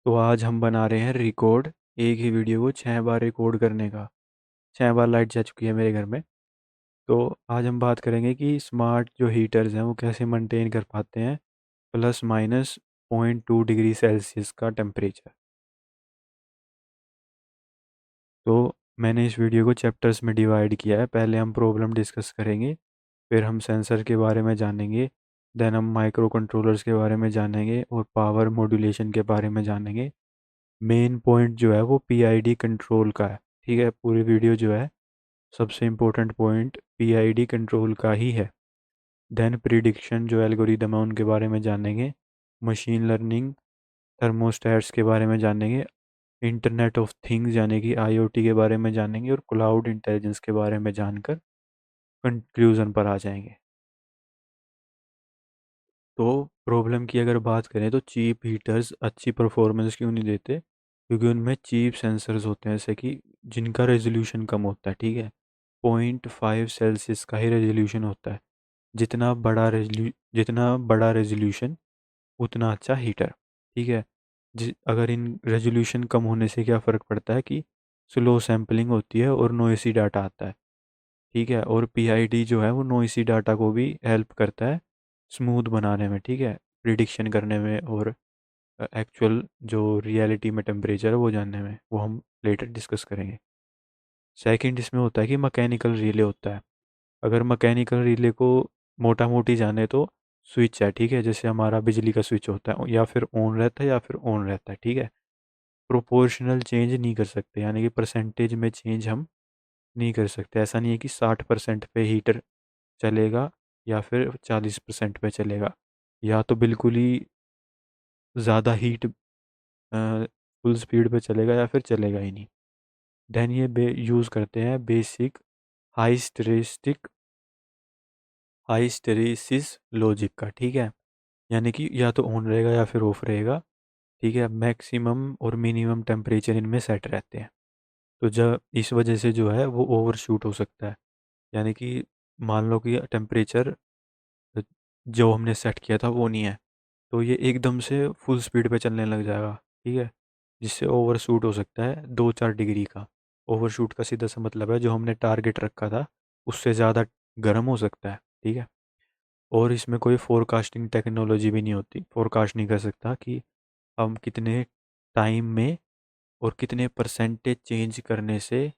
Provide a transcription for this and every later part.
तो आज हम बना रहे हैं रिकॉर्ड एक ही वीडियो को 6 बार रिकॉर्ड करने का। 6 बार लाइट जा चुकी है मेरे घर में। तो आज हम बात करेंगे कि स्मार्ट जो हीटर्स हैं वो कैसे मेंटेन कर पाते हैं ±0.2 डिग्री सेल्सियस का टेम्परेचर। तो मैंने इस वीडियो को चैप्टर्स में डिवाइड किया है। पहले हम प्रॉब्लम डिस्कस करेंगे, फिर हम सेंसर के बारे में जानेंगे, देन हम माइक्रो कंट्रोलर्स के बारे में जानेंगे और पावर मॉड्यूलेशन के बारे में जानेंगे। मेन पॉइंट जो है वो पीआईडी कंट्रोल का है। ठीक है, पूरी वीडियो जो है सबसे इम्पोर्टेंट पॉइंट पीआईडी कंट्रोल का ही है। देन प्रिडिक्शन जो एल्गोरिदम है उनके बारे में जानेंगे, मशीन लर्निंग, थर्मोस्टेट्स के बारे में जानेंगे, इंटरनेट ऑफ थिंग्स यानी कि आईओटी के बारे में जानेंगे और क्लाउड इंटेलिजेंस के बारे में जानकर कंक्लूजन पर आ जाएंगे। तो प्रॉब्लम की अगर बात करें तो चीप हीटर्स अच्छी परफॉर्मेंस क्यों नहीं देते? क्योंकि उनमें चीप सेंसर्स होते हैं, जैसे कि जिनका रेजोल्यूशन कम होता है। ठीक है, 0.5 सेल्सियस का ही रेजोल्यूशन होता है। जितना बड़ा रेजोल्यूशन उतना अच्छा हीटर। ठीक है, अगर इन रेजोल्यूशन कम होने से क्या फ़र्क पड़ता है कि स्लो सैम्पलिंग होती है और नॉइसी डाटा आता है। ठीक है, और पीआईडी जो है वो नॉइसी डाटा को भी हेल्प करता है स्मूथ बनाने में। ठीक है, प्रिडिक्शन करने में और एक्चुअल जो रियलिटी में टेम्परेचर है वो जानने में, वो हम लेटर डिस्कस करेंगे। सेकंड इसमें होता है कि मैकेनिकल रिले होता है। अगर मैकेनिकल रिले को मोटा मोटी जाने तो स्विच है। ठीक है, जैसे हमारा बिजली का स्विच होता है, या फिर ऑन रहता है या फिर ऑन रहता है। ठीक है, प्रोपोर्शनल चेंज नहीं कर सकते, यानी कि परसेंटेज में चेंज हम नहीं कर सकते। ऐसा नहीं है कि 60% पे हीटर चलेगा या फिर 40% पे चलेगा, या तो बिल्कुल ही ज़्यादा हीट फुल स्पीड पे चलेगा या फिर चलेगा ही नहीं। देन ये यूज़ करते हैं बेसिक हाई हाइस्टेरेसिस लॉजिक का। ठीक है, यानी कि या तो ऑन रहेगा या फिर ऑफ रहेगा। ठीक है, मैक्सिमम और मिनिमम टेम्परेचर इनमें सेट रहते हैं। तो जब इस वजह से जो है वो ओवर शूट हो सकता है, यानी कि मान लो कि टेम्परेचर जो हमने सेट किया था वो नहीं है, तो ये एकदम से फुल स्पीड पे चलने लग जाएगा। ठीक है, जिससे ओवर शूट हो सकता है 2-4 डिग्री का। ओवर शूट का सीधा सा मतलब है जो हमने टारगेट रखा था उससे ज़्यादा गर्म हो सकता है। ठीक है, और इसमें कोई फोरकास्टिंग टेक्नोलॉजी भी नहीं होती। फोरकास्ट नहीं कर सकता कि हम कितने टाइम में और कितने परसेंटेज चेंज करने से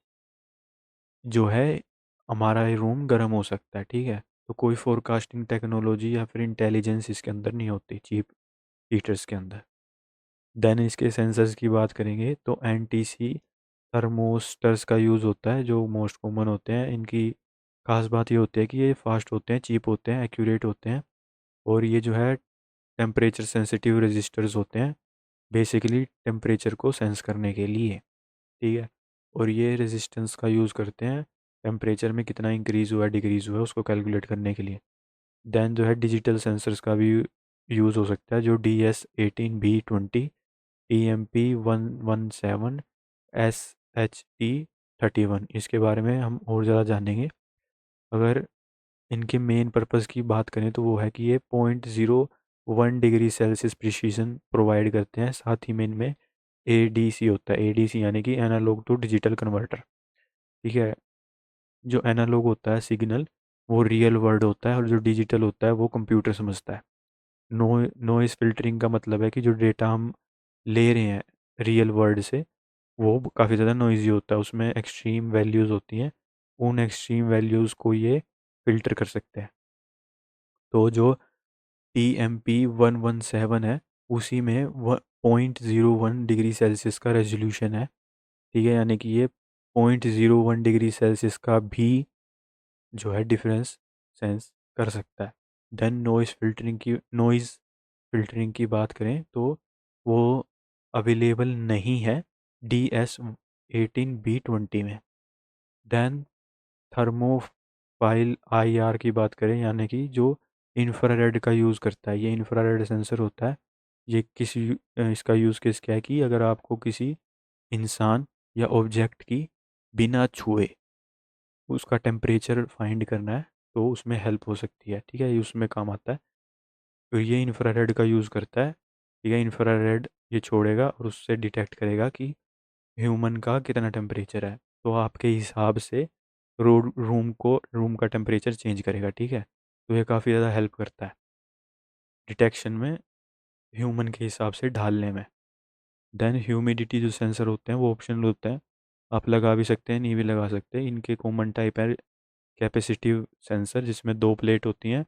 जो है हमारा रूम गर्म हो सकता है। ठीक है, तो कोई फोरकास्टिंग टेक्नोलॉजी या फिर इंटेलिजेंस इसके अंदर नहीं होती चीप हीटर्स के अंदर। देन इसके सेंसर्स की बात करेंगे तो एनटीसी थर्मोस्टर्स का यूज़ होता है, जो मोस्ट कॉमन होते हैं। इनकी खास बात ये होती है कि ये फास्ट होते हैं, चीप होते हैं, एक्यूरेट होते हैं, और ये जो है टेम्परेचर सेंसिटिव रजिस्टर्स होते हैं, बेसिकली टेम्परेचर को सेंस करने के लिए। ठीक है, और ये रेजिस्टेंस का यूज़ करते हैं टेम्परेचर में कितना इंक्रीज़ हुआ डिक्रीज़ हुआ उसको कैलकुलेट करने के लिए। देन जो है डिजिटल सेंसर्स का भी यूज़ हो सकता है, जो DS18B20, EMP117, SHT31, इसके बारे में हम और ज़्यादा जानेंगे। अगर इनके मेन पर्पज़ की बात करें तो वो है कि ये 0.01 डिग्री सेल्सियस प्रिसीजन प्रोवाइड करते हैं। साथ ही में इनमें एडीसी होता है, एडीसी यानी कि एनालॉग टू डिजिटल कन्वर्टर। ठीक है, जो एनालॉग होता है सिग्नल वो रियल वर्ड होता है, और जो डिजिटल होता है वो कंप्यूटर समझता है। नॉइस फिल्टरिंग का मतलब है कि जो डेटा हम ले रहे हैं रियल वर्ल्ड से वो काफ़ी ज़्यादा नॉइजी होता है, उसमें एक्सट्रीम वैल्यूज़ होती हैं। उन एक्सट्रीम वैल्यूज़ को ये फ़िल्टर कर सकते हैं। तो जो TMP117 है उसी में 0.01 डिग्री सेल्सियस का रेजोल्यूशन है। ठीक है, यानी कि ये 0.01 डिग्री सेल्सियस का भी जो है डिफरेंस सेंस कर सकता है। देन नॉइज़ फिल्टरिंग की बात करें तो वो अवेलेबल नहीं है DS18B20 में। देन थर्मोफाइल IR की बात करें, यानी कि जो इंफ्रारेड का यूज़ करता है, ये इंफ्रारेड सेंसर होता है। ये इसका यूज़ केस क्या है कि अगर आपको किसी इंसान या ऑब्जेक्ट की बिना छुए उसका टेम्परेचर फाइंड करना है तो उसमें हेल्प हो सकती है। ठीक है, ये उसमें काम आता है। तो ये इंफ्रारेड का यूज़ करता है ठीक है। इंफ्रारेड ये छोड़ेगा और उससे डिटेक्ट करेगा कि ह्यूमन का कितना टेम्परेचर है, तो आपके हिसाब से रूम का टेम्परेचर चेंज करेगा, ठीक है। तो ये काफ़ी ज़्यादा हेल्प करता है डिटेक्शन में, ह्यूमन के हिसाब से ढालने में। देन ह्यूमिडिटी जो सेंसर होते हैं वो ऑप्शनल होते हैं, आप लगा भी सकते हैं, नहीं भी लगा सकते। इनके कॉमन टाइप है कैपेसिटिव सेंसर, जिसमें दो प्लेट होती हैं,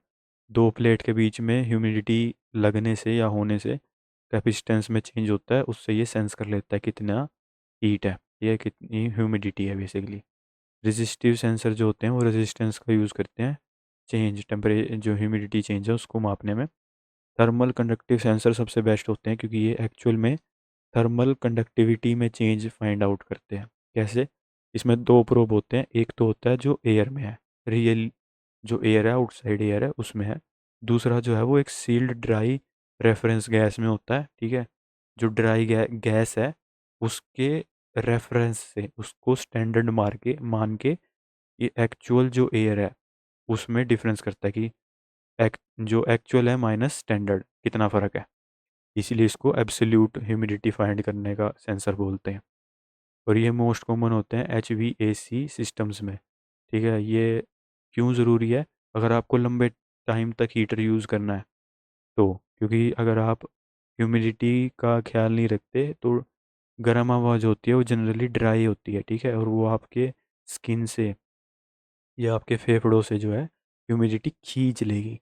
दो प्लेट के बीच में ह्यूमिडिटी लगने से या होने से कैपेसिटेंस में चेंज होता है, उससे ये सेंस कर लेता है कितना हीट है या कितनी ह्यूमिडिटी है बेसिकली। रेजिस्टिव सेंसर जो होते हैं वो रेजिस्टेंस का यूज़ करते हैं चेंज टेम्परे जो ह्यूमिडिटी चेंज है उसको मापने में। थर्मल कंडक्टिव सेंसर सबसे बेस्ट होते हैं क्योंकि ये एक्चुअल में थर्मल कंडक्टिविटी में चेंज फाइंड आउट करते हैं। कैसे? इसमें दो प्रोब होते हैं, एक तो होता है जो एयर में है, रियल जो एयर है, आउटसाइड एयर है उसमें है। दूसरा जो है वो एक सील्ड ड्राई रेफरेंस गैस में होता है, ठीक है। जो ड्राई गैस है उसके रेफरेंस से उसको स्टैंडर्ड मार के मान के ये एक्चुअल जो एयर है उसमें डिफरेंस करता है कि जो एक्चुअल है माइनस स्टैंडर्ड कितना फ़र्क है। इसीलिए इसको एब्सोल्यूट ह्यूमिडिटी फाइंड करने का सेंसर बोलते हैं। और ये मोस्ट कॉमन होते हैं HVAC सिस्टम्स में, ठीक है। ये क्यों ज़रूरी है? अगर आपको लंबे टाइम तक हीटर यूज़ करना है तो, क्योंकि अगर आप ह्यूमिडिटी का ख्याल नहीं रखते तो गर्म हवा जो होती है वो जनरली ड्राई होती है, ठीक है, और वो आपके स्किन से या आपके फेफड़ों से जो है ह्यूमिडिटी खींच लेगी,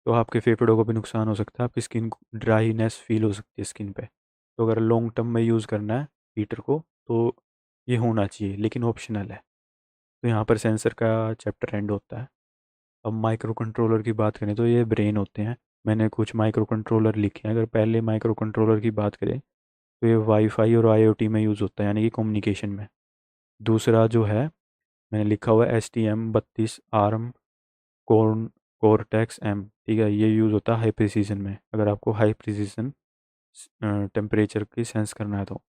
तो आपके फेफड़ों को भी नुकसान हो सकता है, आपकी स्किन को ड्राईनेस फील हो सकती है स्किन पे। तो अगर लॉन्ग टर्म में यूज़ करना है हीटर को तो ये होना चाहिए, लेकिन ऑप्शनल है। तो यहाँ पर सेंसर का चैप्टर एंड होता है। अब माइक्रो कंट्रोलर की बात करें तो ये ब्रेन होते हैं। मैंने कुछ माइक्रो कंट्रोलर लिखे हैं। अगर पहले माइक्रो कंट्रोलर की बात करें तो ये वाईफाई और आईओटी में यूज़ होता है, यानी कि कम्युनिकेशन में। दूसरा जो है मैंने लिखा हुआ है STM32 arm corn cortex M, ठीक है। ये यूज़ होता है हाई प्रिसीजन में, अगर आपको हाई प्रिसीजन टेम्परेचर की सेंस करना है तो।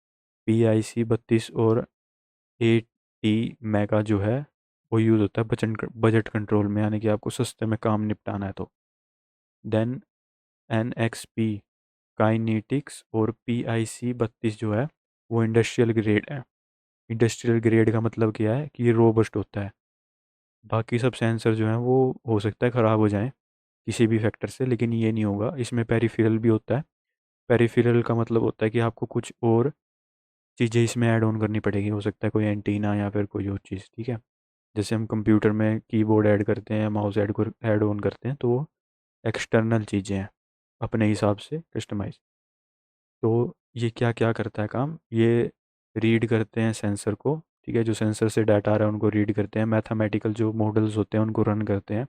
PIC32 और 8T मेगा जो है वो यूज़ होता है बजट कंट्रोल में, यानी कि आपको सस्ते में काम निपटाना है तो। देन NXP काइनेटिक्स और PIC32 जो है वो इंडस्ट्रियल ग्रेड है। इंडस्ट्रियल ग्रेड का मतलब क्या है कि ये रोबस्ट होता है। बाकी सब सेंसर जो हैं वो हो सकता है ख़राब हो जाएं किसी भी फैक्टर से, लेकिन ये नहीं होगा। इसमें पेरिफेरल भी होता है। पेरिफेरल का मतलब होता है कि आपको कुछ और चीज़ें इसमें ऐड ऑन करनी पड़ेगी, हो सकता है कोई एंटीना या फिर कोई और चीज़, ठीक है। जैसे हम कंप्यूटर में कीबोर्ड ऐड करते हैं, माउस ऐड ऑन करते हैं, तो वो एक्सटर्नल चीज़ें हैं, अपने हिसाब से कस्टमाइज। तो ये क्या क्या करता है काम, ये रीड करते हैं सेंसर को, ठीक है। जो सेंसर से डाटा आ रहा है उनको रीड करते हैं, मैथमेटिकल जो मॉडल्स होते हैं उनको रन करते हैं,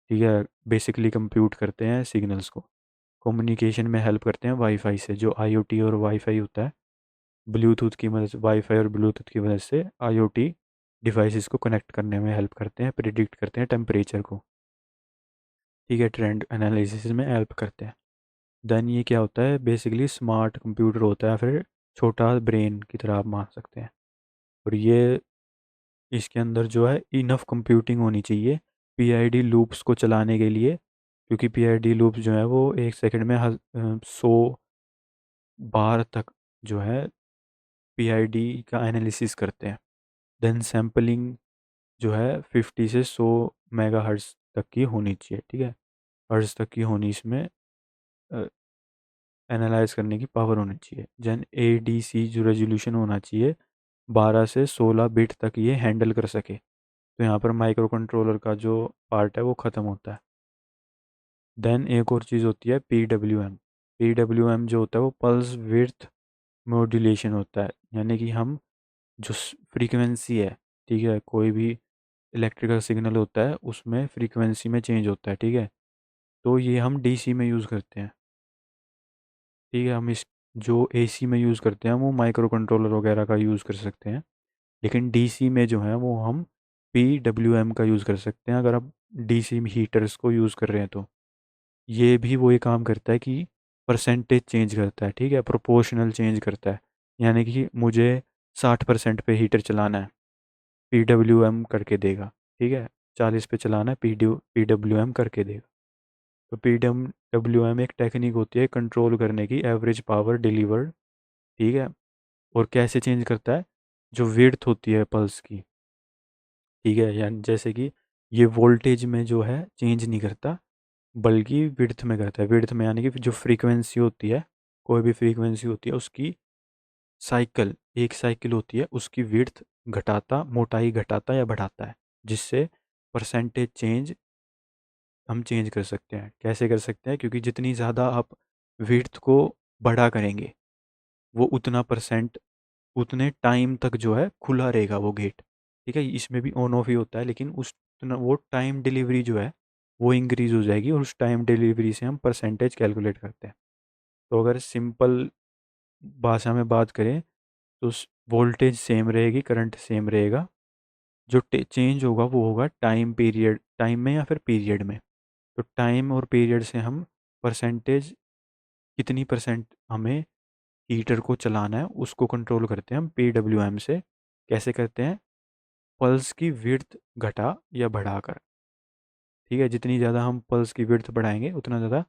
ठीक है। बेसिकली कंप्यूट करते हैं सिग्नल्स को। कम्युनिकेशन में हेल्प करते हैं वाईफाई से, जो आईओटी और वाईफाई होता है। ब्लूटूथ की मदद से, वाईफाई और ब्लूटूथ की मदद से आईओटी डिवाइसेस को कनेक्ट करने में हेल्प करते हैं, प्रिडिक्ट करते हैं टेम्परेचर को, ठीक है। ट्रेंड एनालिसिस में हेल्प करते हैं। देन ये क्या होता है, बेसिकली स्मार्ट कंप्यूटर होता है, फिर छोटा ब्रेन की तरह आप मान सकते हैं। और ये इसके अंदर जो है इनफ कंप्यूटिंग होनी चाहिए पीआईडी लूप्स को चलाने के लिए, क्योंकि पीआईडी लूप्स जो है वो 1 सेकंड में 100 बार तक जो है पीआईडी का एनालिसिस करते हैं। देन सैम्पलिंग जो है 50 से 100 मेगाहर्ट्ज तक की होनी चाहिए, ठीक है। हर्ट्ज तक की होनी इसमें एनालाइज करने की पावर होनी चाहिए। जन ADC जो रेजोल्यूशन होना चाहिए 12 से 16 बिट तक ये हैंडल कर सके। तो यहाँ पर माइक्रो कंट्रोलर का जो पार्ट है वो ख़त्म होता है। देन एक और चीज़ होती है PWM जो होता है वो पल्स विड्थ मॉड्यूलेशन होता है, यानी कि हम जो फ्रीक्वेंसी है, ठीक है, कोई भी इलेक्ट्रिकल सिग्नल होता है उसमें फ्रीक्वेंसी में चेंज होता है, ठीक है। तो ये हम DC में यूज़ करते हैं, ठीक है। हम इस जो AC में यूज़ करते हैं वो माइक्रो कंट्रोलर वगैरह का यूज़ कर सकते हैं, लेकिन DC में जो है वो हम PWM का यूज़ कर सकते हैं, अगर आप DC हीटर्स को यूज़ कर रहे हैं तो। ये भी वही काम करता है कि परसेंटेज चेंज करता है, ठीक है, प्रोपोर्शनल चेंज करता है। यानी कि मुझे 60% पे हीटर चलाना है, PWM करके देगा, ठीक है। 40 पे चलाना है, PWM करके देगा। तो PWM एक टेक्निक होती है कंट्रोल करने की एवरेज पावर डिलीवर्ड, ठीक है। और कैसे चेंज करता है, जो विड्थ होती है पल्स की, ठीक है, यानी जैसे कि ये वोल्टेज में जो है चेंज नहीं करता, बल्कि विड्थ में करता है। विड्थ में यानी कि जो फ्रीक्वेंसी होती है, कोई भी फ्रीक्वेंसी होती है उसकी साइकिल, एक साइकिल होती है उसकी विड्थ घटाता, मोटाई घटाता या बढ़ाता है, जिससे परसेंटेज चेंज हम चेंज कर सकते हैं। कैसे कर सकते हैं, क्योंकि जितनी ज़्यादा आप विड्थ को बड़ा करेंगे, वो उतना परसेंट, उतने टाइम तक जो है खुला रहेगा वो गेट, ठीक है। इसमें भी ऑन ऑफ ही होता है, लेकिन उस वो टाइम डिलीवरी जो है वो इंक्रीज हो जाएगी, और उस टाइम डिलीवरी से हम परसेंटेज कैलकुलेट करते हैं। तो अगर सिंपल भाषा में बात करें तो वोल्टेज सेम रहेगी, करंट सेम रहेगा, जो चेंज होगा वो होगा टाइम पीरियड, टाइम में या फिर पीरियड में। तो टाइम और पीरियड से हम परसेंटेज, कितनी परसेंट हमें हीटर को चलाना है उसको कंट्रोल करते हैं हम PWM से। कैसे करते हैं, पल्स की विड्थ घटा या बढ़ाकर, ठीक है। जितनी ज़्यादा हम पल्स की विड्थ बढ़ाएंगे उतना ज़्यादा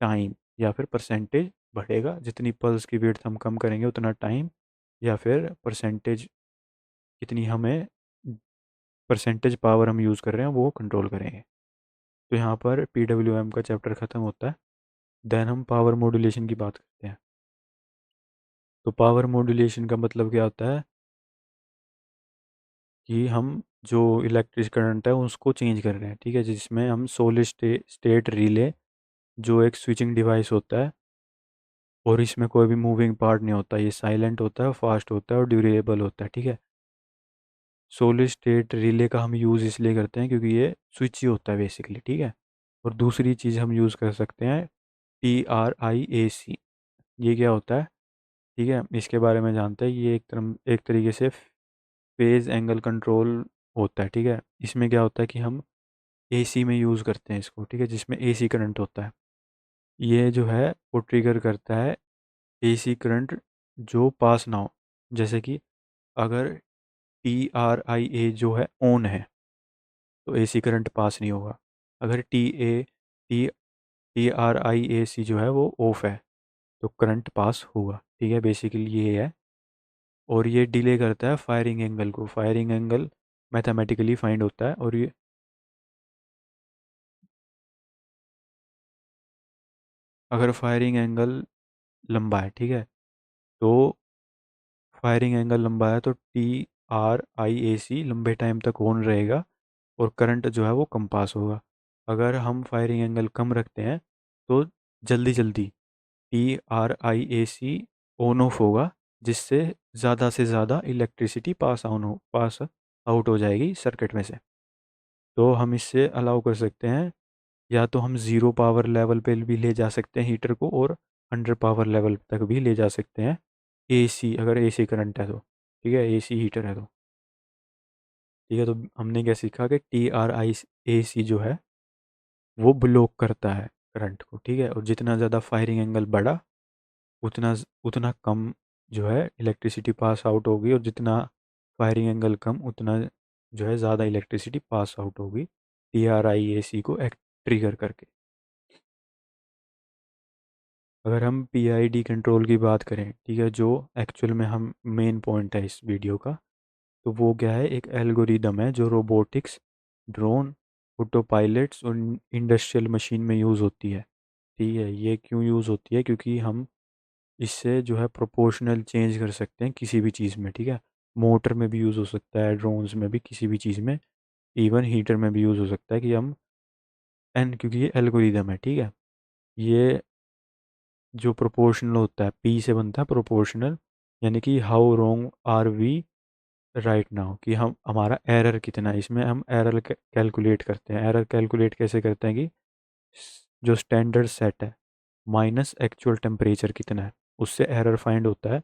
टाइम या फिर परसेंटेज बढ़ेगा, जितनी पल्स की विड्थ हम कम करेंगे उतना टाइम या फिर परसेंटेज, कितनी हमें परसेंटेज पावर हम यूज़ कर रहे हैं वो कंट्रोल करेंगे। तो यहाँ पर PWM का चैप्टर ख़त्म होता है। देन हम पावर मॉड्यूलेशन की बात करते हैं। तो पावर मॉड्यूलेशन का मतलब क्या होता है कि हम जो इलेक्ट्रिक करंट है उसको चेंज कर रहे हैं, ठीक है, जिसमें हम सॉलिड स्टेट रिले, जो एक स्विचिंग डिवाइस होता है, और इसमें कोई भी मूविंग पार्ट नहीं होता, ये साइलेंट होता है, फास्ट होता है और ड्यूरेबल होता है, ठीक है। सॉलिड स्टेट रिले का हम यूज़ इसलिए करते हैं क्योंकि ये स्विच ही होता है बेसिकली, ठीक है। और दूसरी चीज़ हम यूज़ कर सकते हैं TRIAC। ये क्या होता है, ठीक है, इसके बारे में जानते हैं। ये एक तरीके से फेज एंगल कंट्रोल होता है, ठीक है। इसमें क्या होता है कि हम AC में यूज़ करते हैं इसको, ठीक है, जिसमें AC करंट होता है। ये जो है वो ट्रिगर करता है AC करंट जो पास ना हो। जैसे कि अगर TRIA जो है ऑन है तो AC करंट पास नहीं होगा। अगर टी TRIAC जो है वो ऑफ है तो करंट पास होगा, ठीक है, बेसिकली ये है। और ये डिले करता है फायरिंग एंगल को। फायरिंग एंगल मैथमेटिकली फाइंड होता है, और ये अगर फायरिंग एंगल लंबा है, ठीक है, तो फायरिंग एंगल लंबा है तो TRIAC लंबे टाइम तक ऑन रहेगा और करंट जो है वो कम पास होगा। अगर हम फायरिंग एंगल कम रखते हैं तो जल्दी जल्दी TRIAC ऑन ऑफ होगा, जिससे ज़्यादा से ज़्यादा इलेक्ट्रिसिटी पास आउट हो जाएगी सर्किट में से। तो हम इससे अलाउ कर सकते हैं, या तो हम ज़ीरो पावर लेवल पे भी ले जा सकते हैं हीटर को, और 100 पावर लेवल तक भी ले जा सकते हैं AC, अगर AC करंट है तो, ठीक है, AC हीटर है तो, ठीक है। तो हमने क्या सीखा कि TRIAC जो है वो ब्लॉक करता है करंट को, ठीक है। और जितना ज़्यादा फायरिंग एंगल बढ़ा उतना कम जो है इलेक्ट्रिसिटी पास आउट होगी, और जितना फायरिंग एंगल कम उतना जो है ज़्यादा इलेक्ट्रिसिटी पास आउट होगी TRIAC को ट्रिगर करके। अगर हम PID कंट्रोल की बात करें, ठीक है, जो एक्चुअल में हम मेन पॉइंट है इस वीडियो का, तो वो क्या है, एक एल्गोरिदम है जो रोबोटिक्स, ड्रोन, ऑटो पायलट्स और इंडस्ट्रियल मशीन में यूज़ होती है, ठीक है। ये क्यों यूज़ होती है, क्योंकि हम इससे जो है प्रोपोर्शनल चेंज कर सकते हैं किसी भी चीज़ में, ठीक है। मोटर में भी यूज़ हो सकता है, ड्रोन्स में भी, किसी भी चीज़ में, इवन हीटर में भी यूज़ हो सकता है कि हम क्योंकि ये एल्गोरिदम है, ठीक है। ये जो प्रोपोर्शनल होता है, P से बनता है प्रोपोर्शनल, यानी कि how wrong are we right now, कि हम हमारा एरर कितना है। इसमें हम एरर कैलकुलेट करते हैं। एरर कैलकुलेट कैसे करते हैं कि जो स्टैंडर्ड सेट है माइनस एक्चुअल टेम्परेचर कितना है, उससे एरर फाइंड होता है,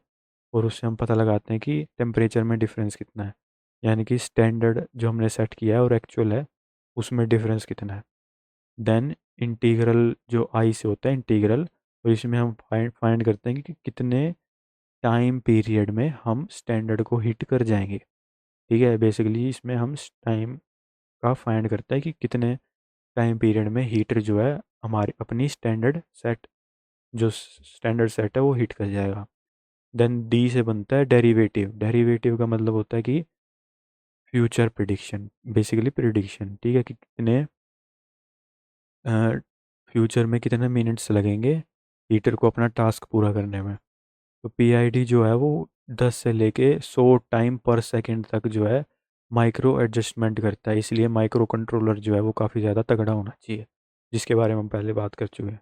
और उससे हम पता लगाते हैं कि टेम्परेचर में डिफरेंस कितना है, यानी कि स्टैंडर्ड जो हमने सेट किया है और एक्चुअल है उसमें डिफरेंस कितना है। देन इंटीग्रल जो आई से होता है इंटीग्रल, तो इसमें हम फाइंड करते हैं कि कितने टाइम पीरियड में हम स्टैंडर्ड को हिट कर जाएंगे, ठीक है। बेसिकली इसमें हम टाइम का फाइंड करते हैं कि कितने टाइम पीरियड में हीटर जो है हमारी अपनी स्टैंडर्ड सेट, जो स्टैंडर्ड सेट है वो हिट कर जाएगा। देन डी से बनता है डेरिवेटिव। डेरिवेटिव का मतलब होता है कि फ्यूचर प्रिडिक्शन, बेसिकली प्रिडिक्शन, ठीक है, कि कितने फ्यूचर में कितने मिनट्स लगेंगे हीटर को अपना टास्क पूरा करने में। तो पीआईडी जो है वो 10 से लेके 100 टाइम पर सेकंड तक जो है माइक्रो एडजस्टमेंट करता है। इसलिए माइक्रो कंट्रोलर जो है वो काफ़ी ज़्यादा तगड़ा होना चाहिए, जिसके बारे में हम पहले बात कर चुके हैं।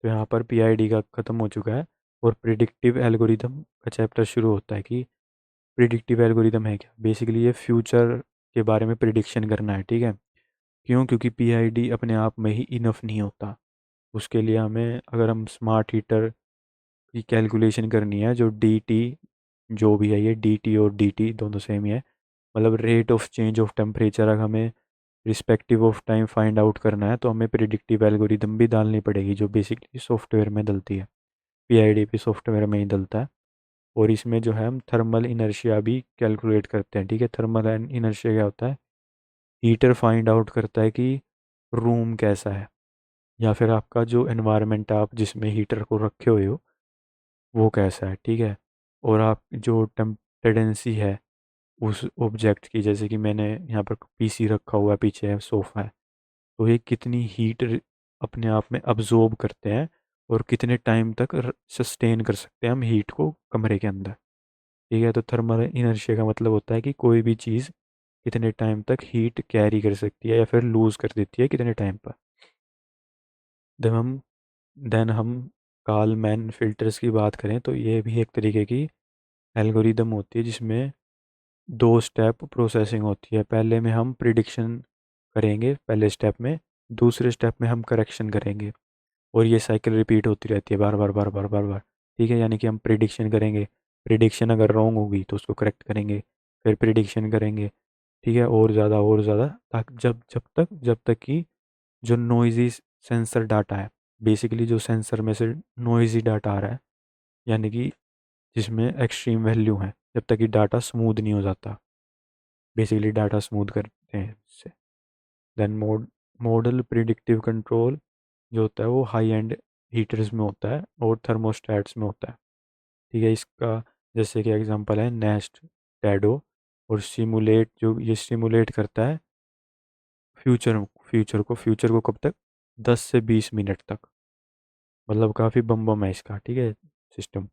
तो यहाँ पर पीआईडी का ख़त्म हो चुका है और प्रिडिक्टिव एल्गोरिदम का चैप्टर शुरू होता है कि प्रिडिक्टिव एल्गोरिदम है क्या। बेसिकली ये फ्यूचर के बारे में प्रिडिक्शन करना है, ठीक है। क्यों? क्योंकि पीआईडी अपने आप में ही इनफ नहीं होता। उसके लिए हमें, अगर हम स्मार्ट हीटर की कैलकुलेशन करनी है, जो डी टी जो भी है, ये डी टी और डी टी दोनों सेम ही है, मतलब rate of change of temperature, अगर हमें respective of time find out करना है तो हमें प्रिडिक्टिव एल्गोरिदम भी डालनी पड़ेगी, जो बेसिकली सॉफ्टवेयर में डलती है। पीआईडी भी सॉफ्टवेयर में ही डलता है। और इसमें जो है हम थर्मल इनर्शिया भी कैलकुलेट करते हैं, ठीक है। थर्मल इनर्शिया क्या होता है? हीटर फाइंड आउट करता है कि रूम कैसा है, या फिर आपका जो एनवायरनमेंट आप जिसमें हीटर को रखे हुए हो वो कैसा है, ठीक है। और आप जो टेंडेंसी है उस ऑब्जेक्ट की, जैसे कि मैंने यहाँ पर पीसी रखा हुआ है, पीछे सोफ़ा है, तो ये कितनी हीट अपने आप में अब्जॉर्ब करते हैं और कितने टाइम तक सस्टेन कर सकते हैं हम हीट को कमरे के अंदर, ठीक है। तो थर्मल इनर्शिया का मतलब होता है कि कोई भी चीज़ कितने टाइम तक हीट कैरी कर सकती है या फिर लूज़ कर देती है कितने टाइम पर। जब हम देन हम कालमैन फिल्टर्स की बात करें तो ये भी एक तरीके की एल्गोरिदम होती है, जिसमें 2 स्टेप प्रोसेसिंग होती है। पहले में हम प्रिडिक्शन करेंगे पहले स्टेप में, दूसरे स्टेप में हम करेक्शन करेंगे, और ये साइकिल रिपीट होती रहती है बार बार बार बार बार बार, ठीक है। यानी कि हम प्रिडिक्शन करेंगे, प्रिडिक्शन अगर रॉन्ग होगी तो उसको करेक्ट करेंगे, फिर प्रिडिक्शन करेंगे, ठीक है, और ज़्यादा, ताकि जब तक कि जो नॉइजी सेंसर डाटा है, बेसिकली जो सेंसर में से नॉइजी डाटा आ रहा है, यानी कि जिसमें एक्सट्रीम वैल्यू है, जब तक कि डाटा स्मूथ नहीं हो जाता। बेसिकली डाटा स्मूथ करते हैं इससे। देन मॉडल प्रिडिक्टिव कंट्रोल जो होता है वो हाई एंड हीटर्स में होता है और थर्मोस्टैट्स में होता है, ठीक है। इसका जैसे कि एग्जांपल है नेस्ट, टैडो और सिमुलेट, जो ये सिमुलेट करता है फ्यूचर को कब तक? 10 से 20 मिनट तक। मतलब काफ़ी बम बम है इसका, ठीक है, सिस्टम।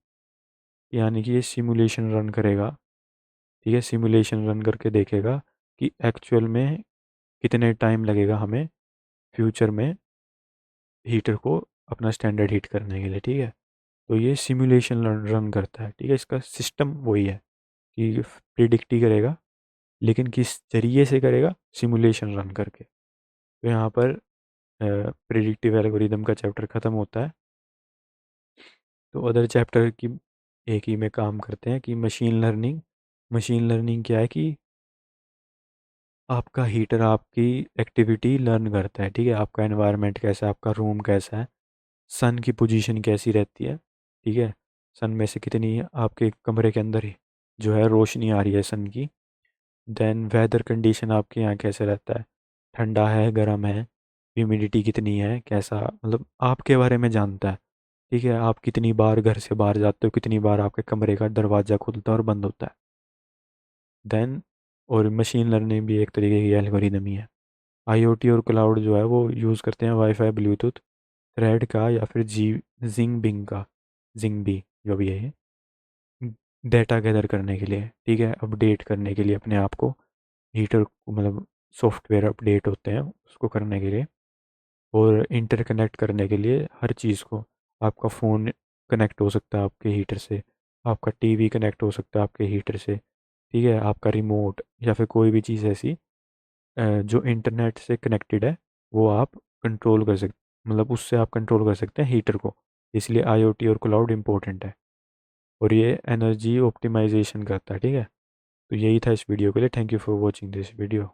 यानी कि ये सिमुलेशन रन करेगा, ठीक है, सिमुलेशन रन करके देखेगा कि एक्चुअल में कितने टाइम लगेगा हमें फ्यूचर में हीटर को अपना स्टैंडर्ड हीट करने के लिए, ठीक है। तो ये सिमुलेशन रन करता है, ठीक है। इसका सिस्टम वही है कि प्रिडिक्ट ही करेगा, लेकिन किस जरिए से करेगा? सिमुलेशन रन करके। तो यहाँ पर प्रिडिक्टिव एल्गोरिदम का चैप्टर ख़त्म होता है। तो अदर चैप्टर की एक ही में काम करते हैं कि मशीन लर्निंग। मशीन लर्निंग क्या है कि आपका हीटर आपकी एक्टिविटी लर्न करता है, ठीक है। आपका एनवायरनमेंट कैसा है, आपका रूम कैसा है, सन की पोजीशन कैसी रहती है, ठीक है। सन में से कितनी आपके कमरे के अंदर ही जो है रोशनी आ रही है सन की। देन वेदर कंडीशन आपके यहाँ कैसे रहता है, ठंडा है, गर्म है, ह्यूमिडिटी कितनी है, कैसा, मतलब आपके बारे में जानता है, ठीक है। आप कितनी बार घर से बाहर जाते हो, कितनी बार आपके कमरे का दरवाज़ा खुलता है और बंद होता है। देन और मशीन लर्निंग भी एक तरीके की एल्गोरिदम ही है। आईओटी और क्लाउड जो है वो यूज़ करते हैं वाईफाई, ब्लूटूथ, थ्रेड का या फिर जिंग बिंग का, जिंग भी जो भी है ये, डेटा गैदर करने के लिए, ठीक है, अपडेट करने के लिए अपने आप को, हीटर को, मतलब सॉफ्टवेयर अपडेट होते हैं उसको करने के लिए, और इंटरकनेक्ट करने के लिए हर चीज़ को। आपका फ़ोन कनेक्ट हो सकता है आपके हीटर से, आपका टीवी कनेक्ट हो सकता है आपके हीटर से, ठीक है, आपका रिमोट या फिर कोई भी चीज़ ऐसी जो इंटरनेट से कनेक्टेड है, वो आप कंट्रोल कर सकते, मतलब उससे आप कंट्रोल कर सकते हैं हीटर को। इसलिए आईओटी और क्लाउड इम्पोर्टेंट है, और ये एनर्जी ऑप्टिमाइजेशन करता है, ठीक है। तो यही था इस वीडियो के लिए। Thank you for watching this video.